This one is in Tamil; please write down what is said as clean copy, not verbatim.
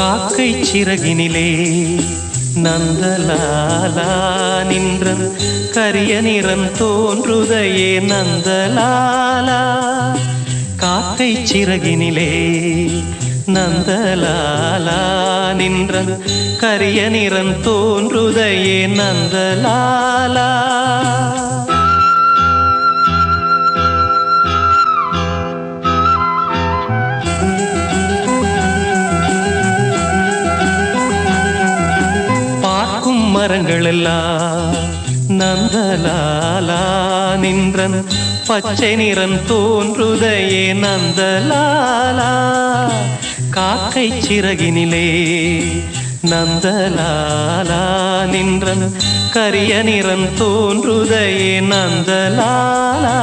காக்கை சிறகினிலே நந்தலாலா நின்றன் கரிய நிறம் தோன்றுதையே நந்தலாலா. காக்கை சிறகினிலே நந்தலாலா நின்றன் கரிய நிறம் தோன்றுதையே நந்தலாலா. மரங்களெல்லாம் நந்தலாலா நின்றன் பச்சை நிறம் தோன்றுதையே நந்தலாலா. காக்கை சிறகினிலே நந்தலாலா நின்றன் கரிய நிறம் தோன்றுதையே நந்தலாலா.